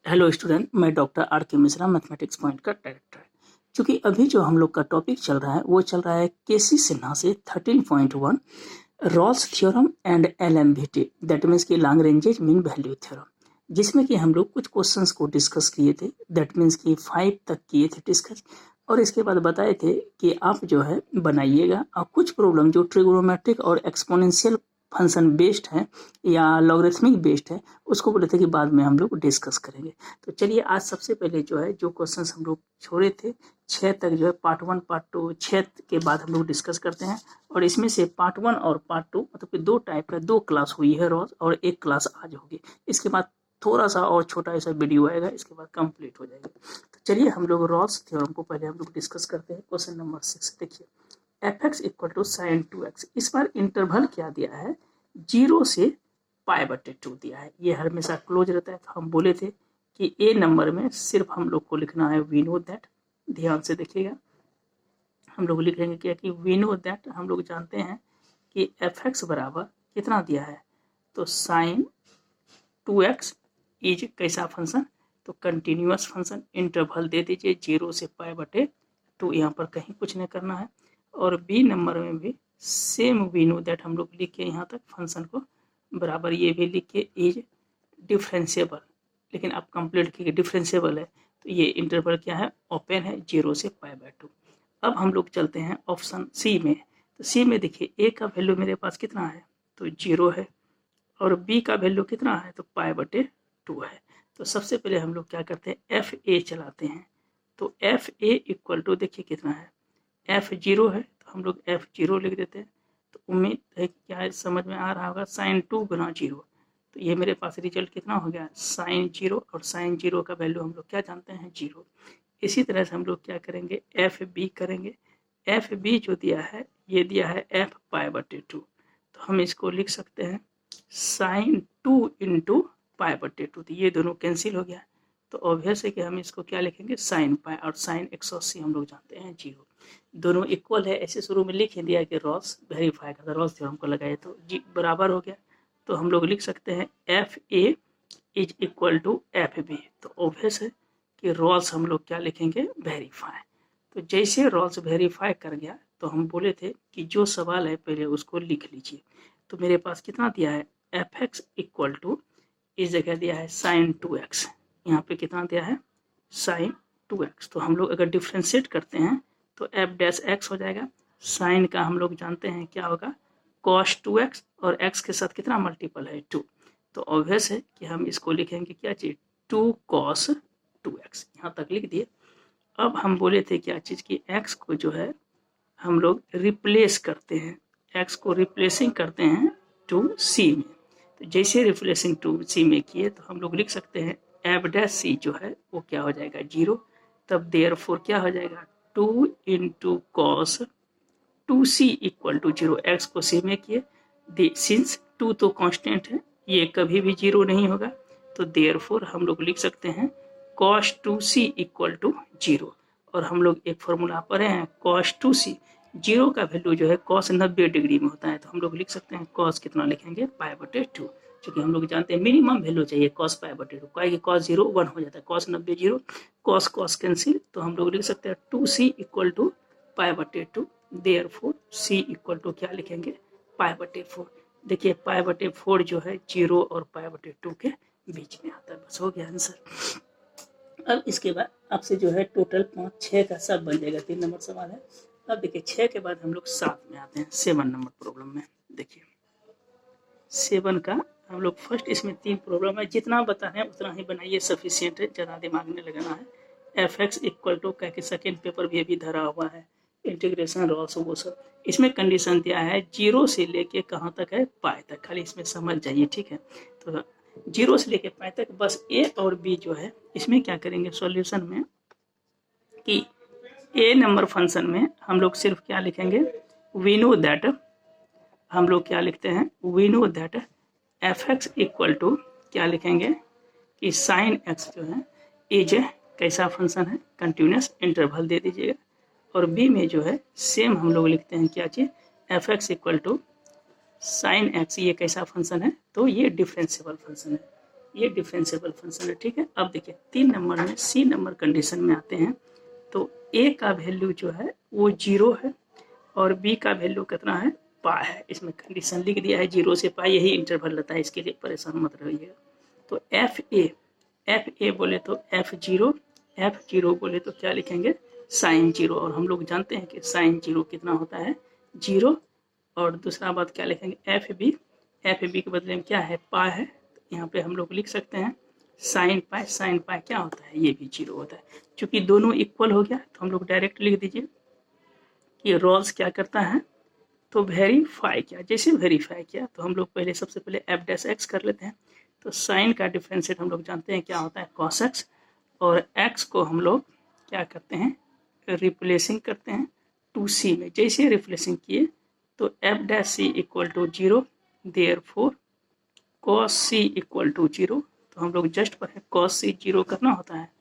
Hello student, मैं doctor R के Mishra, mathematics point का डायरेक्टर। क्योंकि अभी जो हम लोग का टॉपिक चल रहा है वो चल रहा है केसी सिन्हा से 13.1 Rolle's theorem and LMVT, that means कि Lagrange's mean value theorem, जिसमें कि हम लोग कुछ क्वेश्चंस को डिस्कस किए थे। दैट मीन्स कि 5 तक किए थे डिस्कस, और इसके बाद बताए थे कि आप जो है बनाइएगा, और कुछ प्रॉब्लम जो ट्रिगोनोमेट्रिक और एक्सपोनेंशियल फंक्शन बेस्ड है या लॉगरिथमिक बेस्ड है उसको बोले थे कि बाद में हम लोग डिस्कस करेंगे। तो चलिए आज सबसे पहले जो है जो क्वेश्चंस हम लोग छोड़े थे 6 तक, जो है पार्ट 1 पार्ट 2 6 के बाद हम लोग डिस्कस करते हैं। और इसमें से पार्ट 1 और पार्ट 2 मतलब कि 2 टाइप का 2 क्लास हुई है रोज, और 1 क्लास आज होगी। इसके बाद थोड़ा सा और छोटा ऐसा वीडियो आएगा, इसके बाद कंप्लीट हो जाएगा। तो चलिए हम लोग रॉल्स थ्योरम को पहले हम लोग डिस्कस करते हैं। क्वेश्चन नंबर 6 देखिए, F X equal to sine 2x। इस बार इंटरवल क्या दिया है, 0 से π/2 दिया है। ये हमेशा क्लोज रहता है। तो हम बोले थे कि ए नंबर में सिर्फ हम लोग को लिखना है वी नो दैट। ध्यान से देखिएगा, हम लोग लिख लेंगे क्या कि वी नो दैट। हम लोग जानते हैं कि एफ एक्स बराबर कितना दिया है, तो साइन 2x इज कैसा फंक्शन, तो कंटिन्यूअस फंक्शन। इंटरवल दे दीजिए 0 से π/2, यहाँ पर कहीं कुछ नहीं करना है। और बी नंबर में भी सेम वी नो दैट हम लोग लिख के यहाँ तक फंक्शन को बराबर ये भी लिख के इज डिफरेंशिएबल, लेकिन आप कंप्लीट कीजिए डिफरेंशिएबल है। तो ये इंटरवल क्या है, ओपन है 0 से π/2। अब हम लोग चलते हैं ऑप्शन सी में। तो सी में देखिए ए का वैल्यू मेरे पास कितना है, तो 0 है, और बी का वैल्यू कितना है, तो π/2 है। तो सबसे पहले हम लोग क्या करते हैं, एफ ए चलाते हैं। तो एफ ए इक्वल टू देखिए कितना है, एफ 0 है, तो हम लोग एफ 0 लिख देते हैं। तो उम्मीद है कि क्या समझ में आ रहा होगा, साइन 2 गुना 0। तो ये मेरे पास रिजल्ट कितना हो गया, साइन 0, और साइन 0 का वैल्यू हम लोग क्या जानते हैं, 0। इसी तरह से हम लोग क्या करेंगे, एफ बी करेंगे। एफ बी जो दिया है, ये दिया है एफ π/2। तो हम इसको लिख सकते हैं साइन 2 इंटू π/2। तो ये दोनों कैंसिल हो गया। तो ऑब्वियस है कि हम इसको क्या लिखेंगे, साइन पाई, और साइन 180 हम लोग जानते हैं 0। दोनों इक्वल है, ऐसे शुरू में लिख दिया कि रॉल्स वेरीफाई का, रॉल्स थ्योरम को लगाए तो जी बराबर हो गया। तो हम लोग लिख सकते हैं F A is equal to F B. तो ऑब्वियस है कि रॉल्स हम लोग क्या लिखेंगे, वेरीफाई। तो जैसे रॉल्स वेरीफाई कर गया, तो हम बोले थे कि जो सवाल है पहले उसको लिख लीजिए। तो मेरे पास कितना दिया है, एफ एक्स इक्वल टू, इस जगह दिया है साइन 2x, यहाँ पे कितना दिया है, साइन 2x। तो हम लोग अगर डिफ्रेंशिएट करते हैं तो एफ डैश एक्स हो जाएगा। साइन का हम लोग जानते हैं क्या होगा, कॉस 2x, और x के साथ कितना मल्टीपल है, 2। तो ऑब्वियस है कि हम इसको लिखेंगे क्या चीज़, 2 cos 2x। यहाँ तक लिख दिए। अब हम बोले थे क्या चीज़ की, x को जो है हम लोग रिप्लेस करते हैं, x को रिप्लेसिंग करते हैं टू c में। तो जैसे रिप्लेसिंग टू c में किए तो हम लोग लिख सकते हैं एफ डैश सी जो है वो क्या हो जाएगा, 0। तब देयरफॉर क्या हो जाएगा, 2 into cos 2c equal to 0। X को c में किए, सिंस 2 तो कांस्टेंट है, ये कभी भी 0 नहीं होगा। तो देयरफॉर हम लोग लिख सकते हैं cos 2c इक्वल टू 0। और हम लोग एक फॉर्मूला पढ़े हैं, cos 2c, 0 का वैल्यू जो है cos 90 डिग्री में होता है। तो हम लोग लिख सकते हैं cos कितना लिखेंगे, π/2। क्योंकि हम लोग जानते हैं मिनिमम वैल्यू चाहिए cos π/2, क्योंकि cos 0 1 हो जाता है, cos 90 0, cos कैंसिल। तो हम लोग लिख सकते हैं 2c equal to π/2। Therefore c equal to क्या लिखेंगे, π/4। देखिए π/4 जो है 0 और π/2 के बीच में आता है। बस हो गया आंसर। अब इसके बाद आपसे जो है टोटल 5 6 का सब बन जाएगा। 3 नंबर सवाल है। अब देखिए 6 के बाद हम लोग 7 में आते हैं, 7 नंबर प्रॉब्लम में। देखिए 7 का हम लोग फर्स्ट, इसमें 3 प्रॉब्लम है, जितना बता रहे हैं उतना ही बनाइए, सफिशियंट है, ज़्यादा दिमाग में लगाना है। एफ एक्स इक्वल टू कह के सेकेंड पेपर भी अभी धरा हुआ है, इंटीग्रेशन रॉल्स वो सब। इसमें कंडीशन दिया है 0 से लेके कहाँ तक है, पाई तक, खाली इसमें समझ जाइए, ठीक है। तो 0 से लेके पाई तक, बस ए और बी जो है इसमें क्या करेंगे सॉल्यूशन में, कि ए नंबर फंक्शन में हम लोग सिर्फ क्या लिखेंगे, वी नो दैट, हम लोग क्या लिखते हैं, we know that F X equal to क्या लिखेंगे कि साइन एक्स जो है इज कैसा फंक्शन है, कंटिन्यूस, इंटरवल दे दीजिएगा। और बी में जो है सेम हम लोग लिखते हैं क्या चीज़, F X equal to sine X, ये कैसा फंक्शन है, तो ये डिफरेंशिएबल फंक्शन है। ये डिफरेंशिएबल फंक्शन है, ठीक है। अब देखिए 3 नंबर में सी नंबर कंडीशन में आते हैं, तो ए का वैल्यू जो है वो 0 है और बी का वैल्यू कितना है, पाई है। इसमें कंडीशन लिख दिया है 0 से पाई, यही इंटरवल रहता है, इसके लिए परेशान मत रहिएगा। तो एफ ए बोले तो F0 बोले तो क्या लिखेंगे, साइन 0, और हम लोग जानते हैं कि साइन 0 कितना होता है, 0। और दूसरा बात क्या लिखेंगे, एफ बी के बदले में क्या है, पाई है। तो यहाँ पे हम लोग लिख सकते हैं साइन पाई क्या होता है, ये भी 0 होता है। चूंकि दोनों इक्वल हो गया तो हम लोग डायरेक्ट लिख दीजिए कि रोल्स क्या करता है, तो वेरीफाई किया। जैसे वेरीफाई किया तो हम लोग पहले सबसे पहले f' कर लेते हैं। तो साइन का डिफरेंशिएट हम लोग जानते हैं क्या होता है, cos x, और x को हम लोग क्या करते हैं, रिप्लेसिंग करते हैं 2c में। जैसे रिप्लेसिंग किए तो f' equal to 0, therefore cos c equal to 0। तो हम लोग जस्ट पर है cos c 0 करना होता है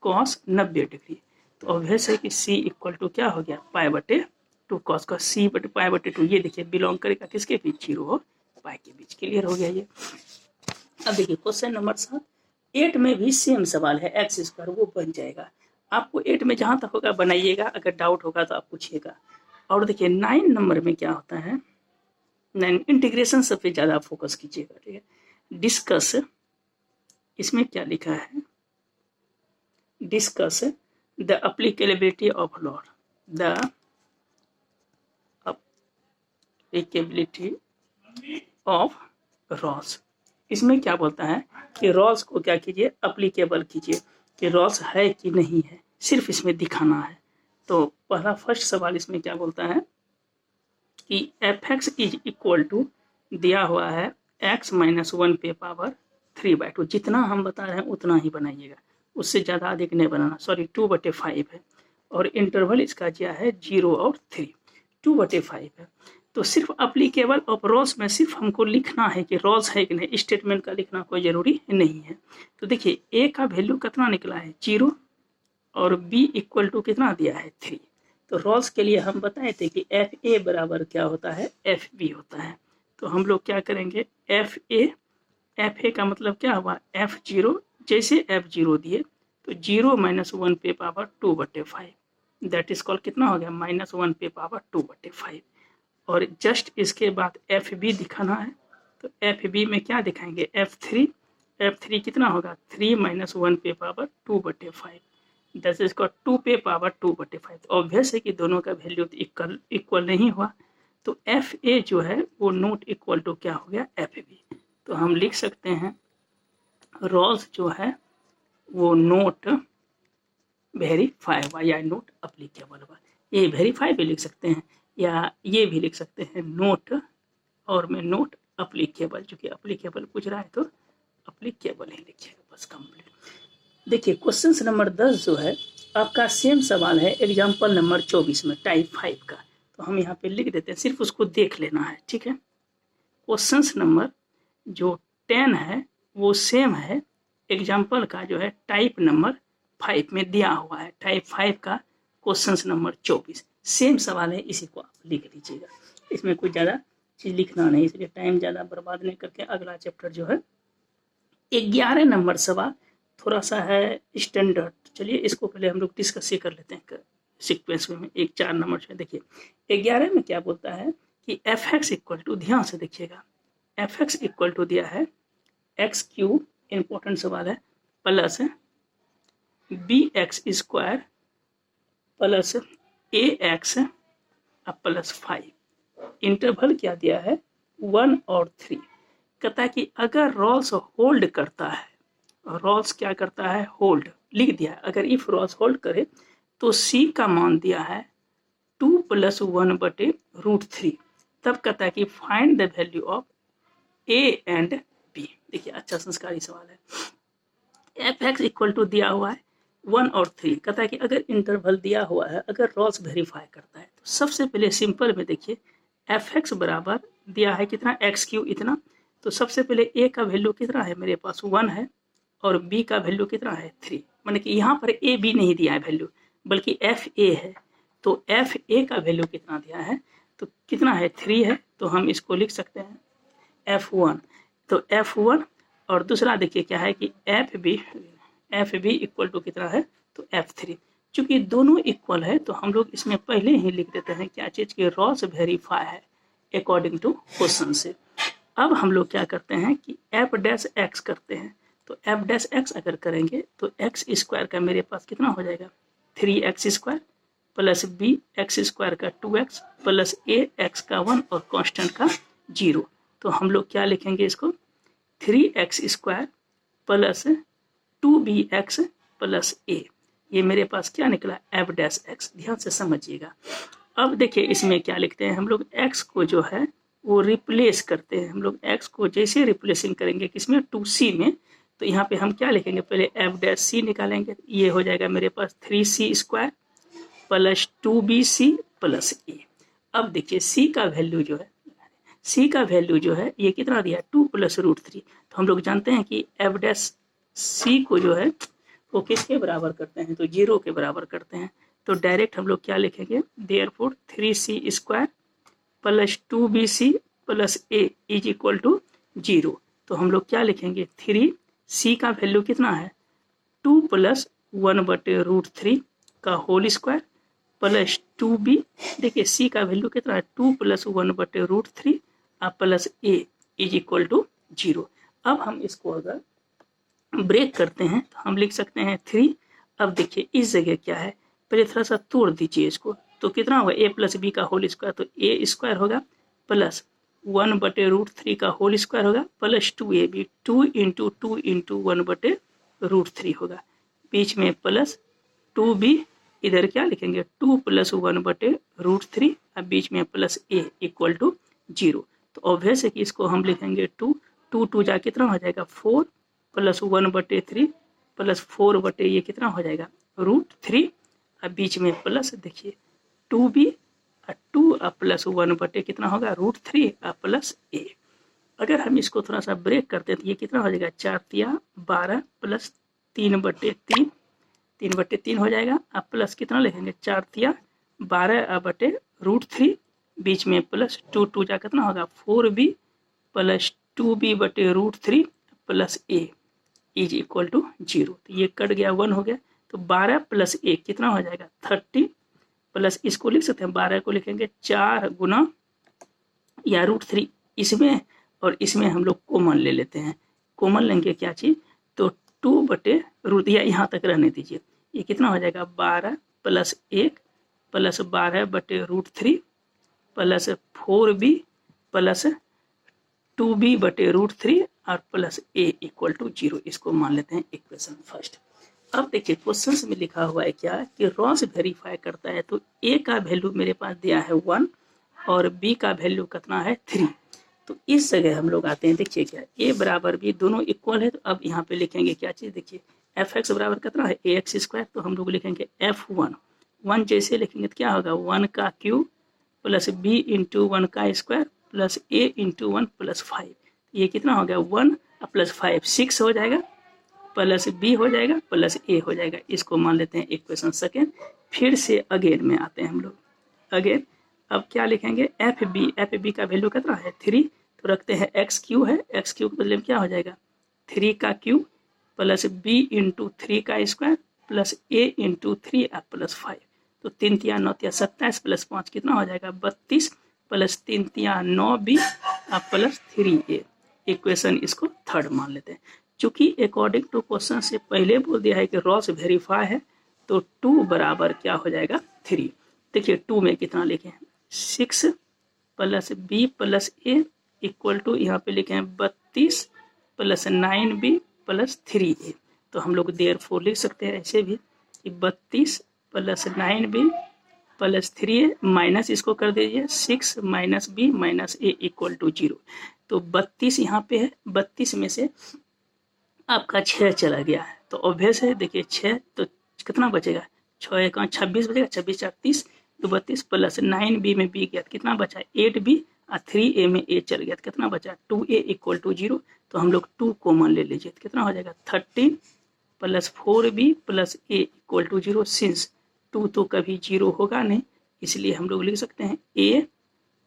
cos 90 डिग्री। तो ऑब्वियस है कि c इक्वल टू क्या हो गया, π/2, cos का c बटे π/2। ये देखिए बिलोंग करेगा किसके बीच, 0 और पाई के बीच। क्लियर हो गया ये। अब देखिए क्वेश्चन नंबर 7, 8 में भी सेम सवाल है, x², वो बन जाएगा। आपको 8 में जहां तक होगा बनाइएगा, अगर डाउट होगा तो आप पूछिएगा। और देखिए 9 नंबर में क्या होता है, 9 इंटीग्रेशन सब पे ज्यादा फोकस कीजिएगा, ठीक है। डिस्कस, इसमें क्या लिखा है, discuss the applicability of law, the applicability of Rolle's. इसमें क्या बोलता है कि रॉल्स को क्या कीजिए, अप्लीकेबल कीजिए, कि रॉल्स है कि नहीं है, सिर्फ इसमें दिखाना है। तो पहला फर्स्ट सवाल इसमें क्या बोलता है कि f(x) इज इक्वल टू दिया हुआ है x - 1 पे पावर 3/2। जितना हम बता रहे हैं उतना ही बनाइएगा, उससे ज़्यादा अधिक नहीं बनाना, सॉरी 2/5 है। और इंटरवल इसका क्या है, 0 और 3, 2/5 है। तो सिर्फ अप्लीकेबल ऑफ रॉल्स में सिर्फ हमको लिखना है कि रॉल्स है कि नहीं, स्टेटमेंट का लिखना कोई ज़रूरी नहीं है। तो देखिए ए का वैल्यू कितना निकला है, 0, और बी इक्वल टू कितना दिया है, 3। तो रॉल्स के लिए हम बताए थे कि एफ ए बराबर क्या होता है, एफ बी होता है। तो हम लोग क्या करेंगे, एफ ए का मतलब क्या हुआ, F0। जैसे F0 दिए तो 0 - 1 पे पावर 2/5, दैट इज कॉल्ड कितना हो गया, -1 पे पावर 2/5। और जस्ट इसके बाद एफ बी दिखाना है, तो एफ बी में क्या दिखाएंगे, F3 कितना होगा, 3 - 1 पे पावर 2/5, दैट इज कॉल्ड 2 पे पावर 2/5। ऑब्वियस है कि दोनों का वैल्यू इक्वल नहीं हुआ, तो एफ ए जो है वो नॉट इक्वल टू क्या हो गया, एफ बी। तो हम लिख सकते हैं रॉल्स जो है वो नोट वेरीफाई हुआ या नोट अप्लीकेबल हुआ। ये वेरीफाई भी लिख सकते हैं या ये भी लिख सकते हैं नोट, और में नोट अप्लीकेबल, चूंकि अप्लीकेबल पूछ रहा है तो अप्लीकेबल ही लिखिएगा, बस कंप्लीट। देखिए क्वेश्चन नंबर 10 जो है आपका सेम सवाल है, एग्जाम्पल नंबर 24 में टाइप 5 का। तो हम यहाँ पे लिख देते हैं, सिर्फ उसको देख लेना है, ठीक है। क्वेश्चन नंबर जो 10 है वो सेम है एग्जाम्पल का जो है टाइप नंबर 5 में दिया हुआ है, टाइप 5 का क्वेश्चन नंबर 24 सेम सवाल है, इसी को आप लिख लीजिएगा। इसमें कोई ज़्यादा चीज़ लिखना नहीं, इसलिए टाइम ज़्यादा बर्बाद नहीं करके अगला चैप्टर जो है 11 नंबर सवाल थोड़ा सा है स्टैंडर्ड। चलिए इसको पहले हम लोग डिस्कस ही कर लेते हैं सीक्वेंस में, 4 नंबर से। देखिए 11 में क्या बोलता है कि f(x) इक्वल टू, ध्यान से देखिएगा, f(x) इक्वल टू दिया है x³ इंपॉर्टेंट सवाल है, plus bx² plus ax plus 5। Interval क्या दिया है, 1 और 3। कहता है कि अगर रॉल्स होल्ड करता है, रॉल्स क्या करता है, होल्ड, लिख दिया है। अगर इफ रॉल्स होल्ड करे तो c का मान दिया है 2 + 1/√3। तब कहता है कि find the value of a and b। देखिए अच्छा संस्कारी सवाल है। f(x) इक्वल टू दिया हुआ है 1 और 3। कहता है कि अगर इंटरवल दिया हुआ है, अगर रॉल्स वेरीफाई करता है, तो सबसे पहले सिंपल में देखिए f(x) बराबर दिया है कितना, x³ इतना। तो सबसे पहले a का वैल्यू कितना है, मेरे पास 1 है, और b का वैल्यू कितना है, 3। माने कि यहाँ पर a b नहीं दिया है वैल्यू, बल्कि f a है। तो f a का वैल्यू कितना दिया है, तो कितना है, 3 है। तो हम इसको लिख सकते हैं f1। तो f1 और दूसरा देखिए क्या है कि एफ बी इक्वल टू कितना है, तो F3। चूंकि दोनों इक्वल है तो हम लोग इसमें पहले ही लिख देते हैं क्या चीज़ की रॉस वेरीफाई है अकॉर्डिंग टू क्वेश्चन से। अब हम लोग क्या करते हैं कि एफ डैश एक्स करते हैं। तो एफ डैश एक्स अगर करेंगे तो एक्स स्क्वायर का मेरे पास कितना हो जाएगा, 3x² plus B x square का 2x प्लस ए एक्स का 1 और कांस्टेंट का 0। तो हम लोग क्या लिखेंगे इसको, 3x² प्लस 2bx प्लस ए। ये मेरे पास क्या निकला, एफ डैश एक्स। ध्यान से समझिएगा। अब देखिए इसमें क्या लिखते हैं हम लोग, x को जो है वो रिप्लेस करते हैं। हम लोग x को जैसे रिप्लेसिंग करेंगे किसमें, 2c में, तो यहाँ पे हम क्या लिखेंगे, पहले एफ डैश सी निकालेंगे। ये हो जाएगा मेरे पास 3c² प्लस 2bc प्लस ए। अब देखिए c का वैल्यू जो है ये कितना दिया, 2 प्लस √3। तो हम लोग जानते हैं कि एफ डैश सी को जो है वो किसके बराबर करते हैं, तो 0 के बराबर करते हैं। तो डायरेक्ट हम लोग क्या लिखेंगे, therefore 3c² plus 2bc plus a is equal to 0। तो हम लोग क्या लिखेंगे, 3c का वैल्यू कितना है, 2 प्लस 1/√3 का होल स्क्वायर प्लस 2b। देखिए c का वैल्यू कितना है, 2 plus 1/√3 plus a is equal to 0। अब हम इसको अगर ब्रेक करते हैं तो हम लिख सकते हैं 3। अब देखिए इस जगह क्या है, पहले थोड़ा सा तोड़ दीजिए इसको। तो कितना होगा, a प्लस बी का होल स्क्वायर, तो a स्क्वायर होगा प्लस 1/√3 का होल स्क्वायर होगा प्लस 2ab, 2 इंटू 2 इंटू 1/√3 होगा। बीच में प्लस 2b, इधर क्या लिखेंगे, 2 प्लस 1/√3 और बीच में प्लस a इक्वल टू 0। तो ऑब्वियस है कि इसको हम लिखेंगे 2 जा कितना हो जाएगा, 4 प्लस 1/3 प्लस 4 ये कितना हो जाएगा, √3 और बीच में प्लस देखिए 2b और 2 प्लस 1 कितना होगा, √3 प्लस a। अगर हम इसको थोड़ा सा ब्रेक करते हैं तो ये कितना हो जाएगा, 4 12 प्लस 3/3 हो जाएगा। अब प्लस कितना लिखेंगे, 4 12/√3 बीच में प्लस 2 जा कितना होगा, 4b plus 2b/√3 plus a is equal to 0। तो ये कट गया, 1 हो गया। तो 12 प्लस 1 कितना हो जाएगा, 30 प्लस इसको लिख सकते हैं, 12 को लिखेंगे 4 गुना या √3 इसमें, और इसमें हम लोग कॉमन ले लेते हैं। कॉमन लेंगे क्या चीज़, तो 2/√3 यहाँ तक रहने दीजिए। ये कितना हो जाएगा, 12 plus 1 plus 12/√3 plus 4b plus 2b/√3 और प्लस a इक्वल टू 0। इसको मान लेते हैं इक्वेशन फर्स्ट। अब देखिए क्वेश्चन में लिखा हुआ है क्या कि रॉस वेरीफाई करता है। तो a का वैल्यू मेरे पास दिया है 1 और b का वैल्यू कितना है 3। तो इस जगह हम लोग आते हैं, देखिए क्या a बराबर b दोनों इक्वल है। तो अब यहाँ पे लिखेंगे क्या चीज़, देखिए f(x) बराबर कितना है, ax²। तो हम लोग लिखेंगे f1 जैसे लिखेंगे तो क्या होगा, 1 का क्यूब प्लस b इंटू 1 का square plus a into 1 plus 5। ये कितना हो गया, 1 प्लस 5 6 हो जाएगा, प्लस b हो जाएगा प्लस a हो जाएगा। इसको मान लेते हैं इक्वेशन सेकेंड। फिर से अगेन में आते हैं हम लोग, अगेन अब क्या लिखेंगे, एफ बी का वैल्यू कितना है 3। तो रखते हैं x³ है, x³ के बदले में क्या हो जाएगा, 3 का क्यूब प्लस b इंटू 3 का square plus a into 3 plus 5। तो 3 × 9 = 27 प्लस 5 कितना हो जाएगा, 32 plus 3 × 9b plus 3a। Equation इसको थर्ड मान लेते हैं। चूंकि अकॉर्डिंग टू क्वेश्चन से पहले बोल दिया है कि रॉस वेरीफाई है, तो 2 बराबर क्या हो जाएगा 3। देखिए 2 में कितना लिखे हैं, 6 plus b plus a equal to यहाँ पे लिखे हैं 32 प्लस 9b प्लस 3a। तो हम लोग देयरफॉर लिख सकते हैं ऐसे भी कि 32 plus 9b plus 3a minus इसको कर दीजिए 6 minus b minus a equal to 0। तो 32 यहाँ पे है, 32 में से आपका 6 चला गया है। तो ऑब्वियस है, देखिए 6 तो कितना बचेगा, 6 एक 26 बचेगा, 26 4 30 तो 32 प्लस 9b में b गया तो कितना बचा, 8b और 3a में a चल गया तो कितना बचा, 2a इक्वल टू 0। तो हम लोग 2 कॉमन ले लीजिए तो कितना हो जाएगा, 13 plus 4b plus a equal to 0। Since 2 तो कभी 0 होगा नहीं, इसलिए हम लोग लिख सकते हैं a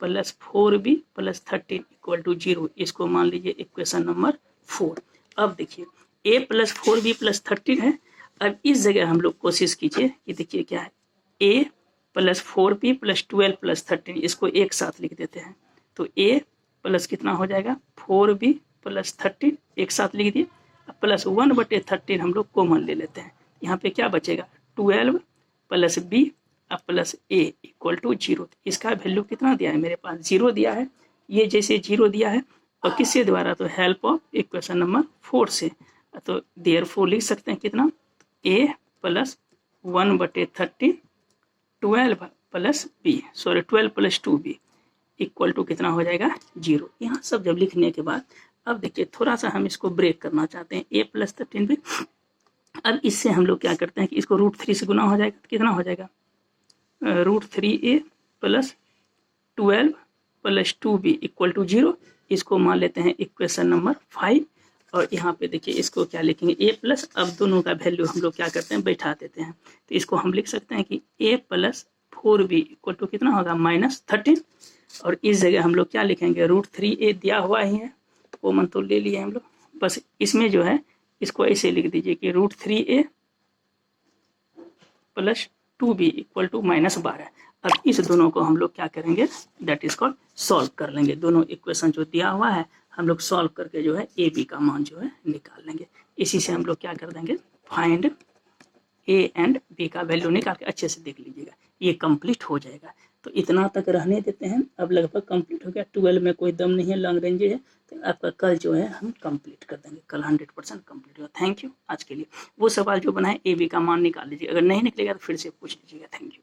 plus 4b plus 13 equal to 0। इसको मान लीजिए इक्वेशन नंबर 4। अब देखिए a प्लस 4b प्लस 13 है। अब इस जगह हम लोग कोशिश कीजिए कि देखिए क्या है, a plus 4b plus 12 plus 13, इसको एक साथ लिख देते हैं। तो a प्लस कितना हो जाएगा 4b प्लस 13 एक साथ लिख दिए, प्लस 1/13 हम लोग कॉमन ले लेते हैं। यहाँ पे क्या बचेगा 12 plus b plus a equal to 0। इसका वैल्यू कितना दिया है मेरे पास 0 दिया है। ये जैसे 0 दिया है और किससे द्वारा, तो हेल्प ऑफ इक्वेशन नंबर 4 से। तो देयरफॉर लिख सकते हैं कितना a plus 1/13 12 plus b, sorry 12 plus 2b equal to कितना हो जाएगा 0। यहाँ सब जब लिखने के बाद अब देखिए थोड़ा सा हम इसको ब्रेक करना चाहते हैं a प्लस 13b। अब इससे हम लोग क्या करते हैं कि इसको √3 से गुना हो जाएगा, कितना हो जाएगा √3a plus 12 plus 2b equal to 0। इसको मान लेते हैं इक्वेशन नंबर 5। और यहाँ पे देखिए इसको क्या लिखेंगे a प्लस, अब दोनों का वैल्यू हम लोग क्या करते हैं बैठा देते हैं। तो इसको हम लिख सकते हैं कि a plus 4b equal to कितना होगा -13। और इस जगह हम लोग क्या लिखेंगे √3a दिया हुआ ही है, कॉमन तो ले लिए हम लोग, बस इसमें जो है इसको ऐसे लिख दीजिए कि √3a plus 2b equal to -12। अब इस दोनों को हम लोग क्या करेंगे, दैट इज कॉल्ड सॉल्व कर लेंगे। दोनों इक्वेशन जो दिया हुआ है हम लोग सॉल्व करके जो है ए बी का मान जो है निकाल लेंगे। इसी से हम लोग क्या कर देंगे फाइंड ए एंड बी का वैल्यू निकाल के अच्छे से देख लीजिएगा, ये कंप्लीट हो जाएगा। तो इतना तक रहने देते हैं। अब लगभग कंप्लीट हो गया, 12 में कोई दम नहीं है, लॉन्ग रेंज है। तो आपका कल जो है हम कंप्लीट कर देंगे, कल 100% कंप्लीट होगा। Thank you. आज के लिए वो सवाल जो बनाए ए बी का मान निकाल लीजिए, अगर नहीं निकलेगा तो फिर से पूछ लीजिएगा। Thank you.